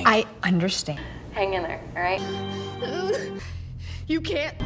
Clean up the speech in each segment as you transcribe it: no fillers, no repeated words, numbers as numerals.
I understand. Hang in there, all right? You can't.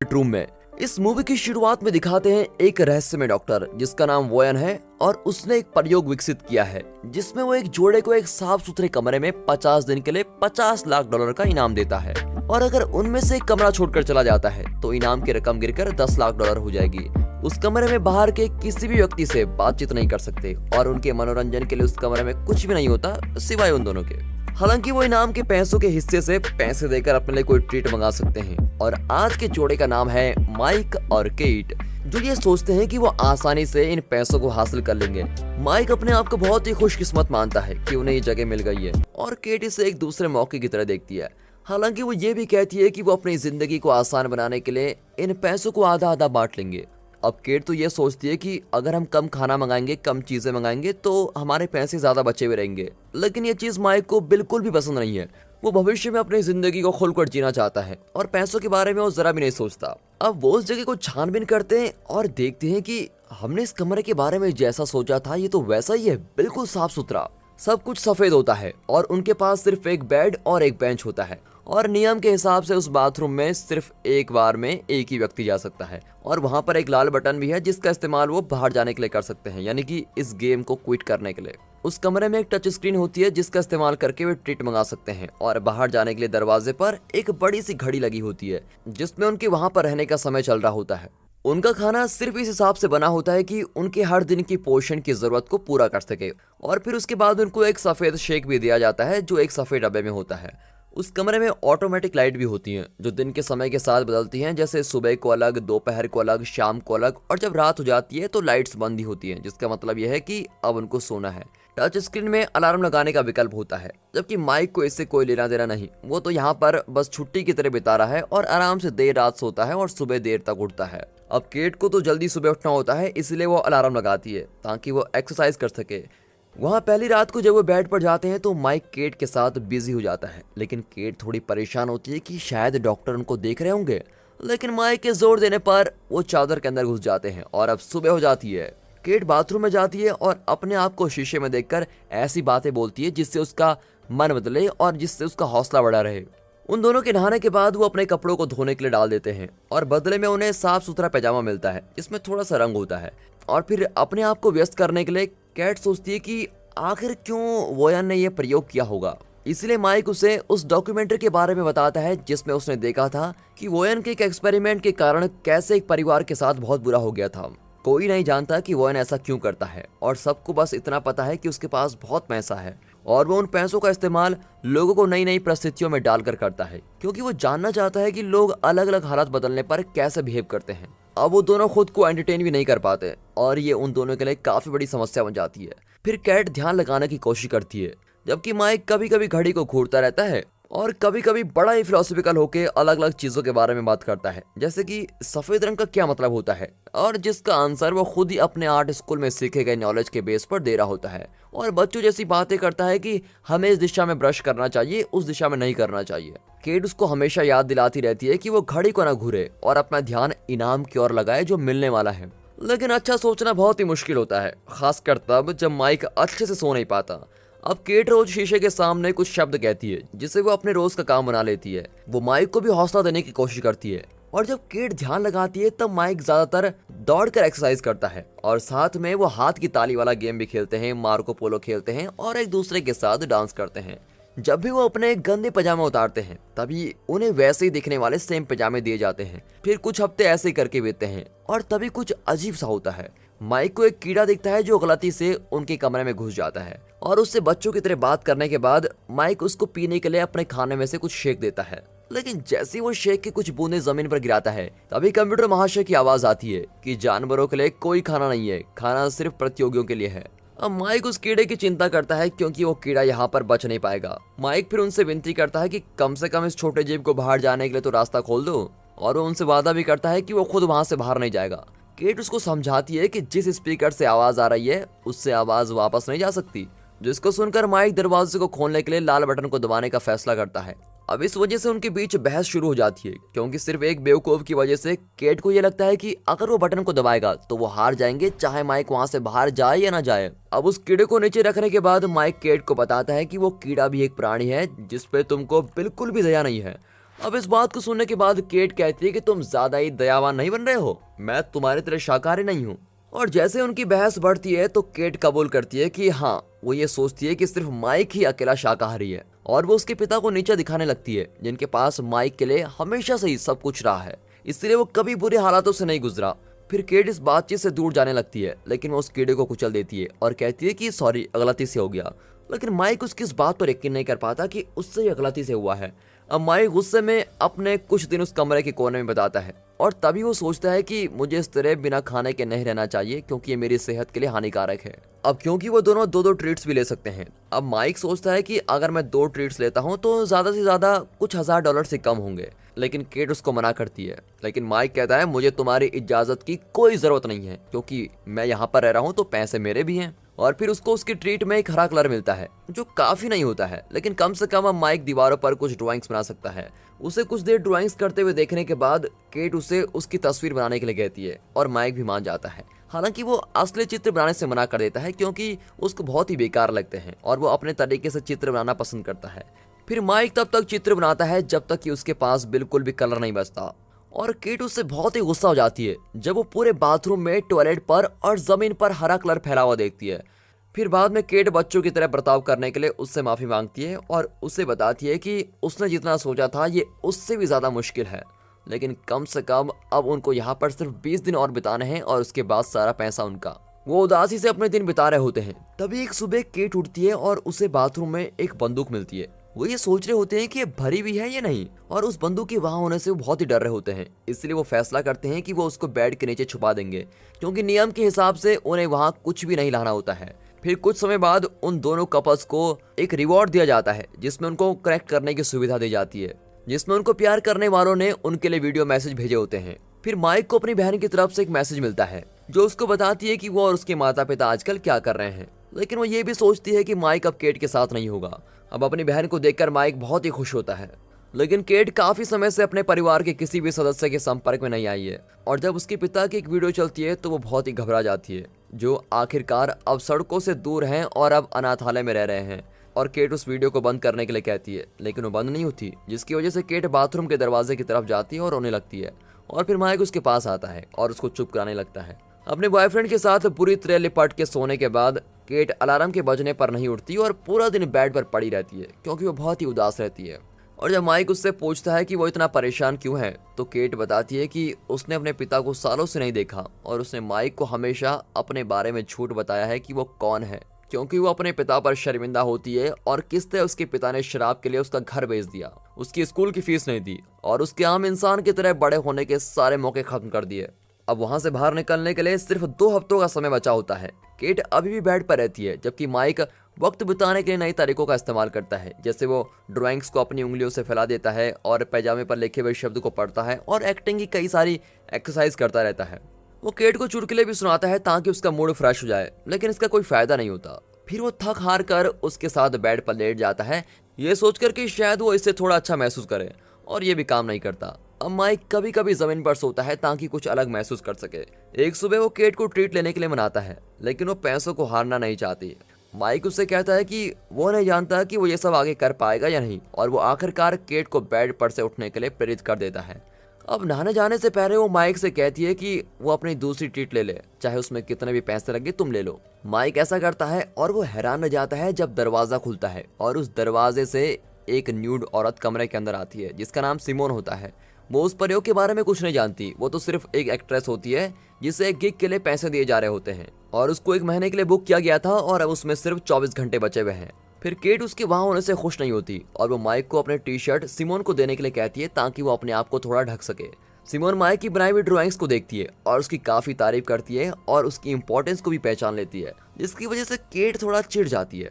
Bedroom में इस movie की शुरुआत में दिखाते हैं एक रहस्यमय डॉक्टर जिसका नाम वोयन है और उसने एक प्रयोग विकसित किया है जिसमें वो एक जोड़े को एक साफ सुथरे कमरे में 50 दिन के लिए $50 लाख का इनाम देता है और अगर उनमें से एक कमरा छोड़कर चला जाता है तो इनाम की रकम गिरकर $10 लाख हो जाएगी। उस कमरे में बाहर के किसी भी व्यक्ति से बातचीत नहीं कर सकते और उनके मनोरंजन के लिए उस कमरे में कुछ भी नहीं होता सिवाय उन दोनों के। हालांकि वो इनाम के पैसों के हिस्से से पैसे देकर अपने लिए कोई ट्रीट मंगा सकते हैं और आज के जोड़े का नाम है माइक और केट, जो ये सोचते हैं कि वो आसानी से इन पैसों को हासिल कर लेंगे। माइक अपने आप को बहुत ही खुशकिस्मत मानता है कि उन्हें ये जगह मिल गई है और केट इसे एक दूसरे मौके की तरह देखती है। हालांकि वो ये भी कहती है कि वो अपनी जिंदगी को आसान बनाने के लिए इन पैसों को आधा आधा बांट लेंगे। अब केट तो ये सोचती है कि अगर हम कम खाना मंगाएंगे, कम चीजें मंगाएंगे तो हमारे पैसे ज्यादा बचे हुए रहेंगे, लेकिन ये चीज माइक को बिल्कुल भी पसंद नहीं है। वो भविष्य में अपनी जिंदगी को खुलकर जीना चाहता है और पैसों के बारे में वो जरा भी नहीं सोचता। अब वो उस जगह को छानबीन करते हैं और देखते हैं कि हमने इस कमरे के बारे में जैसा सोचा था ये तो वैसा ही है, बिल्कुल साफ सुथरा, सब कुछ सफेद होता है और उनके पास सिर्फ एक बेड और एक बेंच होता है और नियम के हिसाब से उस बाथरूम में सिर्फ एक बार में एक ही व्यक्ति जा सकता है और वहां पर एक लाल बटन भी है जिसका इस्तेमाल वो बाहर जाने के लिए कर सकते हैं, यानी कि इस गेम को क्विट करने के लिए। उस कमरे में एक टच स्क्रीन होती है जिसका इस्तेमाल करके वे ट्रीट मंगा सकते हैं और बाहर जाने के लिए दरवाजे पर एक बड़ी सी घड़ी लगी होती है जिसमें उनके वहां पर रहने का समय चल रहा होता है। उनका खाना सिर्फ इस हिसाब से बना होता है कि उनके हर दिन की पोषण की जरूरत को पूरा कर सके और फिर उसके बाद उनको एक सफेद शेक भी दिया जाता है जो एक सफेद डब्बे में होता है। उस कमरे में ऑटोमेटिक लाइट भी होती हैं जो दिन के समय के साथ बदलती हैं, जैसे सुबह को अलग, दोपहर को अलग, शाम को अलग, और जब रात हो जाती है तो लाइट्स बंद ही होती हैं, जिसका मतलब यह है कि अब उनको सोना है। टच स्क्रीन में अलार्म लगाने का विकल्प होता है, जबकि माइक को इससे कोई लेना देना नहीं। वो तो यहाँ पर बस छुट्टी की तरह बिता रहा है और आराम से देर रात सोता है और सुबह देर तक उठता है। अब केट को तो जल्दी सुबह उठना होता है, इसलिए वो अलार्म लगाती है ताकि वो एक्सरसाइज कर सके। वहाँ पहली रात को जब वो बेड पर जाते हैं तो माइक केट के साथ बिजी हो जाता है, लेकिन केट थोड़ी परेशान होती है कि शायद डॉक्टर उनको देख रहे होंगे, लेकिन माइक के जोर देने पर वो चादर के अंदर घुस जाते हैं और अब सुबह हो जाती है। केट बाथरूम में जाती है और अपने आप को शीशे में देखकर ऐसी बातें बोलती है जिससे उसका मन बदले और जिससे उसका हौसला बढ़ा रहे। उन दोनों के नहाने के बाद वो अपने कपड़ों को धोने के लिए डाल देते हैं और बदले में उन्हें साफ सुथरा पैजामा मिलता है जिसमें थोड़ा सा रंग होता है। और फिर अपने आप को व्यस्त करने के लिए कैट सोचती है कि आखिर क्यों वोयन ने यह प्रयोग किया होगा। इसलिए माइक उसे उस डॉक्यूमेंट्री के बारे में बताता है जिसमें उसने देखा था कि वोयन के एक एक्सपेरिमेंट के कारण कैसे एक परिवार के साथ बहुत बुरा हो गया था। कोई नहीं जानता कि वोयन ऐसा क्यों करता है और सबको बस इतना पता है कि उसके पास बहुत पैसा है और वो उन पैसों का इस्तेमाल लोगों को नई नई परिस्थितियों में डालकर करता है, क्योंकि वो जानना चाहता है कि लोग अलग अलग हालात बदलने पर कैसे बिहेव करते हैं। अब वो दोनों खुद को एंटरटेन भी नहीं कर पाते और ये उन दोनों के लिए काफी बड़ी समस्या बन जाती है। फिर कैट ध्यान लगाने की कोशिश करती है, जबकि माइक कभी कभी घड़ी को घूरता रहता है और कभी कभी बड़ा ही फिलोसफिकल होकर अलग अलग चीजों के बारे में बात करता है, जैसे कि सफेद रंग का क्या मतलब होता है, और जिसका आंसर वो खुद ही अपने आर्ट स्कूल में सीखे गए नॉलेज के बेस पर दे रहा होता है। और बच्चों जैसी बातें करता है कि हमें इस दिशा में ब्रश करना चाहिए, उस दिशा में नहीं करना चाहिए। केट उसको हमेशा याद दिलाती रहती है कि वो घड़ी को ना घूरे और अपना ध्यान इनाम की ओर लगाए जो मिलने वाला है। लेकिन अच्छा सोचना बहुत ही मुश्किल होता है, खासकर तब जब माइक अच्छे से सो नहीं पाता। अब केट रोज शीशे के सामने कुछ शब्द कहती है जिसे वो अपने रोज का काम बना लेती है। वो माइक को भी हौसला देने की कोशिश करती है और जब केट ध्यान लगाती है तब माइक ज्यादातर दौड़कर एक्सरसाइज करता है और साथ में वो हाथ की ताली वाला गेम भी खेलते हैं, मार्को पोलो खेलते हैं और एक दूसरे के साथ डांस करते हैं। जब भी वो अपने गंदे पजामे उतारते हैं तभी उन्हें वैसे ही दिखने वाले सेम पजामे दिए जाते हैं। फिर कुछ हफ्ते ऐसे ही करके बीतते हैं और तभी कुछ अजीब सा होता है। माइक को एक कीड़ा दिखता है जो गलती से उनके कमरे में घुस जाता है और उससे बच्चों की तरह बात करने के बाद माइक उसको पीने के लिए अपने खाने में से कुछ शेक देता है। लेकिन जैसे वो शेक की कुछ बूंदें जमीन पर गिराता है तभी कंप्यूटर महाशय की आवाज आती है कि जानवरों के लिए कोई खाना नहीं है, खाना सिर्फ प्रतियोगियों के लिए है। अब माइक उस कीड़े की चिंता करता है क्योंकि वो कीड़ा यहाँ पर बच नहीं पाएगा। माइक फिर उनसे विनती करता है कि कम से कम इस छोटे जीव को बाहर जाने के लिए तो रास्ता खोल दो, और वो उनसे वादा भी करता है कि वो खुद वहां से बाहर नहीं जाएगा। केट उसको समझाती है कि जिस स्पीकर से आवाज आ रही है उससे आवाज वापस नहीं जा सकती, जिसको सुनकर माइक दरवाजे को खोलने के लिए लाल बटन को दबाने का फैसला करता है। अब इस वजह से उनके बीच बहस शुरू हो जाती है, क्योंकि सिर्फ एक बेवकूफ की वजह से केट को ये लगता है कि अगर वो बटन को दबाएगा तो वो हार जाएंगे, चाहे माइक वहां से बाहर जाए या ना जाए। अब उस कीड़े को नीचे रखने के बाद माइक केट को बताता है कि वो कीड़ा भी एक प्राणी है जिसपे तुमको बिल्कुल भी दया नहीं है। अब इस बात को सुनने के बाद केट कहती है कि तुम ज्यादा ही दयावान नहीं बन रहे हो, मैं तुम्हारी तरह शाकाहारी नहीं हूँ। और जैसे उनकी बहस बढ़ती है तो केट कबूल करती है कि हाँ, वो ये सोचती है कि सिर्फ माइक ही अकेला शाकाहारी है, और वो उसके पिता को नीचा दिखाने लगती है जिनके पास माइक के लिए हमेशा से ही सब कुछ रहा है, इसलिए वो कभी बुरे हालातों से नहीं गुजरा। फिर केट इस बातचीत से दूर जाने लगती है, लेकिन वो उस कीड़े को कुचल देती है और कहती है कि सॉरी, गलती से हो गया। लेकिन माइक उसकी इस बात पर यकीन नहीं कर पाता कि उससे ये गलती से हुआ है। अब माइक गुस्से में अपने कुछ दिन उस कमरे के कोने में बताता है, और तभी वो सोचता है कि मुझे इस तरह बिना खाने के नहीं रहना चाहिए, क्योंकि ये मेरी सेहत के लिए हानिकारक है। अब क्योंकि वो दोनों दो ट्रीट्स भी ले सकते हैं, अब माइक सोचता है कि अगर मैं 2 ट्रीट्स लेता हूँ तो ज्यादा से ज्यादा कुछ $1000 से कम होंगे, लेकिन केट उसको मना करती है। लेकिन माइक कहता है मुझे तुम्हारी इजाजत की कोई जरूरत नहीं है, क्योंकि मैं यहाँ पर रह रहा हूँ तो पैसे मेरे भी हैं। और फिर उसको उसकी ट्रीट में एक हरा कलर मिलता है, जो काफी नहीं होता है, लेकिन कम से कम अब माइक दीवारों पर कुछ ड्राइंग्स बना सकता है। उसे कुछ देर ड्राइंग्स करते हुए देखने के बाद केट उसे उसकी तस्वीर बनाने के लिए कहती है, और माइक भी मान जाता है। हालांकि वो असली चित्र बनाने से मना कर देता है, क्योंकि उसको बहुत ही बेकार लगते हैं और वो अपने तरीके से चित्र बनाना पसंद करता है। फिर माइक तब तक चित्र बनाता है जब तक कि उसके पास बिल्कुल भी कलर नहीं बचता, और केट उससे बहुत ही गुस्सा हो जाती है जब वो पूरे बाथरूम में, टॉयलेट पर और जमीन पर हरा कलर फैला हुआ देखती है। फिर बाद में केट बच्चों की तरह बर्ताव करने के लिए उससे माफी मांगती है और उसे बताती है कि उसने जितना सोचा था ये उससे भी ज्यादा मुश्किल है, लेकिन कम से कम अब उनको यहाँ पर सिर्फ 20 दिन और बिताने हैं और उसके बाद सारा पैसा उनका। वो उदासी से अपने दिन बिता रहे होते हैं, तभी एक सुबह केट उठती है और उसे बाथरूम में एक बंदूक मिलती है। वो ये सोच रहे होते हैं कि ये भरी हुई है या नहीं, और उस बंदूक के वहां होने से वो बहुत ही डर रहे होते हैं, इसलिए वो फैसला करते हैं कि वो उसको बेड के नीचे छुपा देंगे, क्योंकि नियम के हिसाब से उन्हें वहां कुछ भी नहीं लाना होता है। फिर कुछ समय बाद उन दोनों कपल्स को एक रिवॉर्ड दिया जाता है, जिसमें उनको कनेक्ट करने की सुविधा दी जाती है, जिसमें उनको प्यार करने वालों ने उनके लिए वीडियो मैसेज भेजे होते हैं। फिर माइक को अपनी बहन की तरफ से एक मैसेज मिलता है जो उसको बताती है कि वो और उसके माता पिता आजकल क्या कर रहे हैं, लेकिन वो ये भी सोचती है कि माइक अब केट के साथ नहीं होगा। अब अपनी बहन को देखकर माइक बहुत ही खुश होता है, लेकिन केट काफी समय से अपने परिवार के किसी भी सदस्य के संपर्क में नहीं आई है, और जब उसके पिता की एक वीडियो चलती है तो वो बहुत ही घबरा जाती है, जो आखिरकार अब सड़कों से दूर हैं और अब अनाथालय में रह रहे हैं। और केट उस वीडियो को बंद करने के लिए कहती है, लेकिन वो बंद नहीं होती, जिसकी वजह से केट बाथरूम के दरवाजे की तरफ जाती है और रोने लगती है। और फिर माइक उसके पास आता है और उसको चुप कराने लगता है। अपने बॉयफ्रेंड के साथ पूरी तरह लिपट के सोने के बाद केट अलार्म के बजने पर नहीं उठती और पूरा दिन बेड पर पड़ी रहती है, क्योंकि वो बहुत ही उदास रहती है। और जब माइक उससे पूछता है कि वो इतना परेशान क्यों है, तो केट बताती है कि उसने अपने पिता को सालों से नहीं देखा और उसने माइक को हमेशा अपने बारे में झूठ बताया है कि वो कौन है, क्योंकि वो अपने पिता पर शर्मिंदा होती है और किस तरह उसके पिता ने शराब के लिए उसका घर बेच दिया, उसकी स्कूल की फीस नहीं दी और उसके आम इंसान की तरह बड़े होने के सारे मौके खत्म कर दिए। अब वहां से बाहर निकलने के लिए सिर्फ 2 हफ्तों का समय बचा होता है। केट अभी भी बेड पर रहती है, जबकि माइक वक्त बिताने के लिए नए तरीकों का इस्तेमाल करता है, जैसे वो ड्राइंग्स को अपनी उंगलियों से फैला देता है और पैजामे पर लिखे हुए शब्द को पढ़ता है और एक्टिंग की कई सारी एक्सरसाइज करता रहता है। वो केट को चुटकुले भी सुनाता है ताकि उसका मूड फ्रेश हो जाए, लेकिन इसका कोई फायदा नहीं होता। फिर वो थक हार कर उसके साथ बेड पर लेट जाता है, ये सोचकर कि शायद वो इससे थोड़ा अच्छा महसूस करे, और ये भी काम नहीं करता। अब माइक कभी कभी जमीन पर सोता है ताकि कुछ अलग महसूस कर सके। एक सुबह वो केट को ट्रीट लेने के लिए मनाता है, लेकिन वो पैसों को हारना नहीं चाहती। माइक उससे कहता है कि वो नहीं जानता कि वो ये सब आगे कर पाएगा या नहीं, और वो आखिरकार केट को बेड पर से उठने के लिए प्रेरित कर देता है। अब नहाने जाने से पहले वो माइक से कहती है कि वो अपनी दूसरी ट्रीट ले ले, चाहे उसमें कितने भी पैसे लगे तुम ले लो। माइक ऐसा करता है और वो हैरान रह जाता है जब दरवाजा खुलता है और उस दरवाजे से एक न्यूड औरत कमरे के अंदर आती है, जिसका नाम सिमोन होता है। वो उस प्रयोग के बारे में कुछ नहीं जानती, वो तो सिर्फ एक एक्ट्रेस होती है जिसे एक गिग के लिए पैसे दिए जा रहे होते हैं, और उसको 1 महीने के लिए बुक किया गया था और अब उसमें सिर्फ 24 घंटे बचे हुए हैं। फिर केट उसके वहां होने से खुश नहीं होती और वो माइक को अपने टी-शर्ट सिमोन को देने के लिए कहती है ताकि वो अपने आप को थोड़ा ढक सके। सिमोन माइक की बनाई हुई ड्राइंग्स को देखती है और उसकी काफी तारीफ करती है और उसकी इंपॉर्टेंस को भी पहचान लेती है, जिसकी वजह से केट थोड़ा चिढ़ जाती है।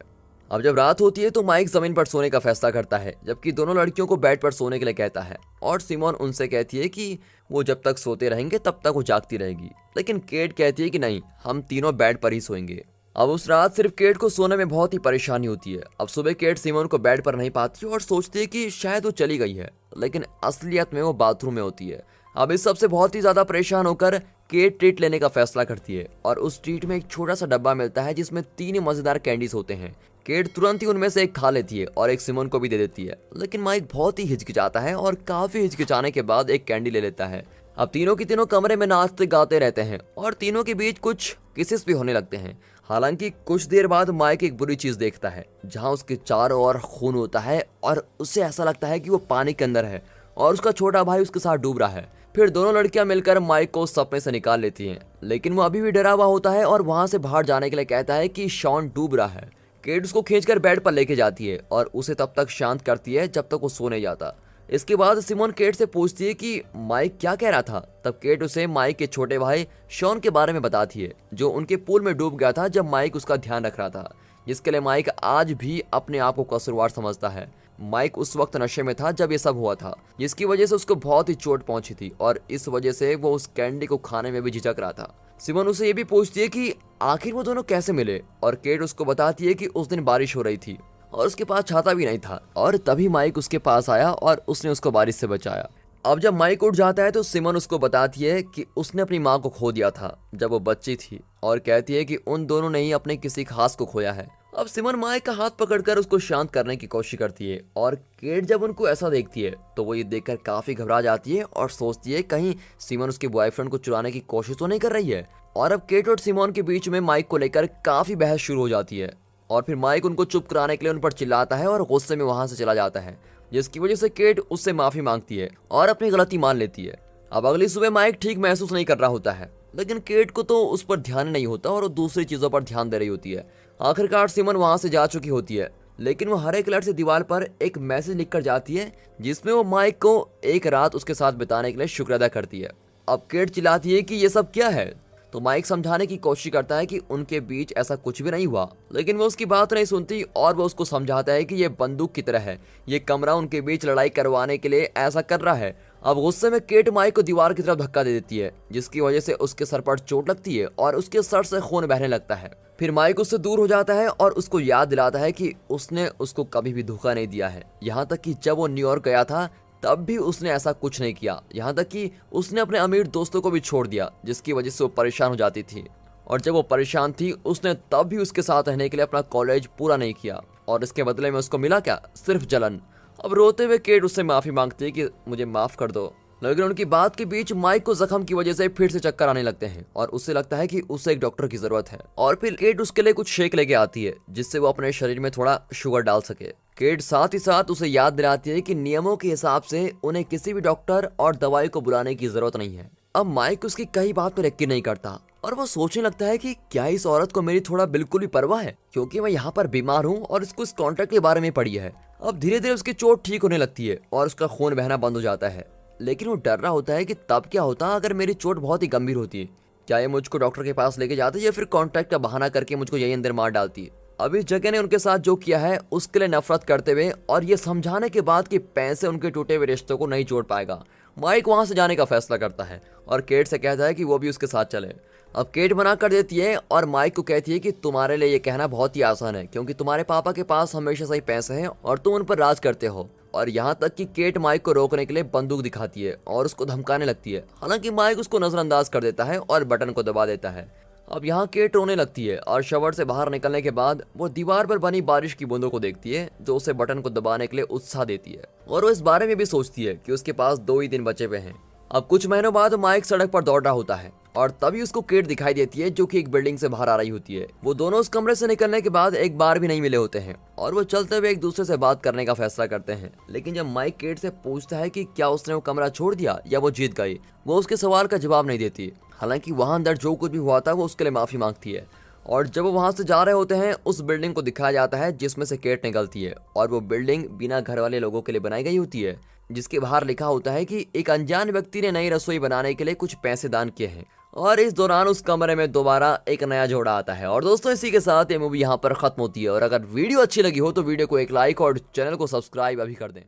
अब जब रात होती है तो माइक जमीन पर सोने का फैसला करता है, जबकि दोनों लड़कियों को बेड पर सोने के लिए कहता है, और सिमोन उनसे कहती है कि वो जब तक सोते रहेंगे तब तक वो जागती रहेगी, लेकिन केट कहती है कि नहीं, हम तीनों बेड पर ही सोएंगे। अब उस रात सिर्फ केट को सोने में बहुत ही परेशानी होती है। अब सुबह केट सिमोन को बेड पर नहीं पाती और सोचती है कि शायद वो चली गई है, लेकिन असलियत में वो बाथरूम में होती है। अब इस सबसे बहुत ही ज्यादा परेशान होकर केट ट्रीट लेने का फैसला करती है और उस ट्रीट में एक छोटा सा डब्बा मिलता है जिसमें 3 मजेदार कैंडीज होते हैं। केट तुरंत ही उनमें से एक खा लेती है और एक सिमोन को भी दे देती है, लेकिन माइक बहुत ही हिचकिचाता है और काफी हिचकिचाने के बाद एक कैंडी ले लेता है। अब तीनों की तीनों कमरे में नाचते गाते रहते हैं और तीनों के बीच कुछ किसेस भी होने लगते हैं। हालांकि कुछ देर बाद माइक एक बुरी चीज देखता है जहां उसके चारों ओर खून होता है और उसे ऐसा लगता है कि वो पानी के अंदर है और उसका छोटा भाई उसके साथ डूब रहा है। फिर दोनों लड़कियां मिलकर माइक को उस सपने से निकाल लेती हैं, लेकिन वो अभी भी डरा हुआ होता है और वहां से बाहर जाने के लिए कहता है कि शॉन डूब रहा है। केट उसको खींचकर बेड पर लेके जाती है और उसे तब तक शांत करती है जब तक वो सो नहीं जाता। इसके बाद सिमोन केट से पूछती है कि माइक क्या कह रहा था। तब केट उसे माइक के छोटे भाई शॉन के बारे में बताती है जो उनके पूल में डूब गया था जब माइक उसका ध्यान रख रहा था, जिसके लिए माइक आज भी अपने आप को कसूरवार समझता है। माइक उस वक्त नशे में था जब ये सब हुआ था, जिसकी वजह से उसको बहुत ही चोट पहुंची थी और इस वजह से वो उस कैंडी को खाने में भी झिझक रहा था। सिमोन उसे ये भी पूछती है कि आखिर वो दोनों कैसे मिले और केट उसको बताती है कि उस दिन बारिश हो रही थी और उसके पास छाता भी नहीं था और तभी माइक उसके पास आया और उसने उसको बारिश से बचाया। अब जब माइक उठ जाता है तो सिमोन उसको बताती है कि उसने अपनी माँ को खो दिया था जब वो बच्ची थी और कहती है कि उन दोनों ने ही अपने किसी खास को खोया है। अब सिमोन माइक का हाथ पकड़कर उसको शांत करने की कोशिश करती है और केट जब उनको ऐसा देखती है तो वो ये देखकर काफी घबरा जाती है और सोचती है कहीं सिमोन उसके बॉयफ्रेंड को चुराने की कोशिश तो नहीं कर रही है। और अब केट और सिमोन के बीच में माइक को लेकर काफी बहस शुरू हो जाती है और फिर माइक उनको चुप कराने के लिए उन पर चिल्लाता है और गुस्से में वहां से चला जाता है, जिसकी वजह से केट उससे माफी मांगती है और अपनी गलती मान लेती है। अब अगली सुबह माइक ठीक महसूस नहीं कर रहा होता है, लेकिन केट को तो उस पर ध्यान नहीं होता और वो दूसरी चीजों पर ध्यान दे रही होती है। आखिरकार सिमोन वहां से जा चुकी होती है, लेकिन वो हरे कलर से दीवार पर एक मैसेज लिखकर जाती है जिसमें वो माइक को एक रात उसके साथ बिताने के लिए शुक्र अदा करती है। अब केट चिल्लाती है कि ये सब क्या है, तो माइक समझाने की कोशिश करता है कि उनके बीच ऐसा कुछ भी नहीं हुआ, लेकिन वो उसकी बात नहीं सुनती और वो उसको समझाता है कि ये बंदूक की तरह है, ये कमरा उनके बीच लड़ाई करवाने के लिए ऐसा कर रहा है। अब गुस्से में केट माइक को दीवार की तरफ धक्का दे देती है, जिसकी वजह से उसके सर पर चोट लगती है और उसके सर से खून बहने लगता है। फिर माइक उससे दूर हो जाता है और उसको याद दिलाता है कि उसने उसको कभी भी धोखा नहीं दिया है, यहाँ तक कि जब वो न्यूयॉर्क गया था तब भी उसने ऐसा कुछ नहीं किया, यहाँ तक कि उसने अपने अमीर दोस्तों को भी छोड़ दिया, जिसकी वजह से वो परेशान हो जाती थी। और जब वो परेशान थी उसने तब भी उसके साथ रहने के लिए अपना कॉलेज पूरा नहीं किया और इसके बदले में उसको मिला क्या, सिर्फ जलन। अब रोते हुए केट उससे माफी मांगती है कि मुझे माफ कर दो, लेकिन उनकी बात के बीच माइक को जख्म की वजह से फिर से चक्कर आने लगते हैं और उसे लगता है कि उसे एक डॉक्टर की जरूरत है। और फिर केट उसके लिए कुछ शेक लेके आती है जिससे वो अपने शरीर में थोड़ा शुगर डाल सके। केट साथ ही साथ उसे याद दिलाती है कि नियमों के हिसाब से उन्हें किसी भी डॉक्टर और दवाई को बुलाने की जरूरत नहीं है। अब माइक उसकी कई बात पर यकीन नहीं करता और वो सोचने लगता है कि क्या इस औरत को मेरी थोड़ा बिल्कुल भी परवाह है, क्योंकि मैं यहाँ पर बीमार हूँ और इसको इस कॉन्ट्रैक्ट के बारे में पढ़ी है। अब धीरे धीरे उसकी चोट ठीक होने लगती है और उसका खून बहना बंद हो जाता है, लेकिन वो डर रहा होता है कि तब क्या होता अगर मेरी चोट बहुत ही गंभीर होती, क्या ये मुझको डॉक्टर के पास लेके जाते या फिर कॉन्ट्रैक्ट का बहाना करके मुझको यही अंदर मार डालती। अब इस जगह ने उनके साथ जो किया है उसके लिए नफरत करते हुए और ये समझाने के बाद कि पैसे उनके टूटे हुए रिश्तों को नहीं जोड़ पाएगा, माइक वहां से जाने का फैसला करता है और केट से कहता है कि वो भी उसके साथ चले। अब केट मना कर देती है और माइक को कहती है कि तुम्हारे लिए ये कहना बहुत ही आसान है, क्योंकि तुम्हारे पापा के पास हमेशा से ही पैसे हैं और तुम उन पर राज करते हो। और यहाँ तक कि केट माइक को रोकने के लिए बंदूक दिखाती है और उसको धमकाने लगती है, हालांकि माइक उसको नजरअंदाज कर देता है और बटन को दबा देता है। अब यहाँ केट रोने लगती है और शवर से बाहर निकलने के बाद वो दीवार पर बनी बारिश की बूंदों को देखती है जो उसे बटन को दबाने के लिए उत्साह देती है और वो इस बारे में भी सोचती है कि उसके पास 2 ही दिन बचे हुए हैं। अब कुछ महीनों बाद माइक सड़क पर दौड़ रहा होता है और तभी उसको केट दिखाई देती है जो कि एक बिल्डिंग से बाहर आ रही होती है। वो दोनों उस कमरे से निकलने के बाद एक बार भी नहीं मिले होते हैं और वो चलते हुए एक दूसरे से बात करने का फैसला करते हैं। लेकिन जब माइक केट से पूछता है कि क्या उसने वो कमरा छोड़ दिया या वो जीत गई, वो उसके सवाल का जवाब नहीं देती। हालांकि वहां अंदर जो कुछ भी हुआ था वो उसके लिए माफी मांगती है। और जब वो वहां से जा रहे होते हैं उस बिल्डिंग को दिखाया जाता है जिसमें से केट निकलती है और वो बिल्डिंग बिना घर वाले लोगों के लिए बनाई गई होती है, जिसके बाहर लिखा होता है कि एक अनजान व्यक्ति ने नई रसोई बनाने के लिए कुछ पैसे दान किए हैं। और इस दौरान उस कमरे में दोबारा एक नया जोड़ा आता है। और दोस्तों इसी के साथ ये मूवी यहाँ पर खत्म होती है। और अगर वीडियो अच्छी लगी हो तो वीडियो को एक लाइक और चैनल को सब्सक्राइब अभी कर दें।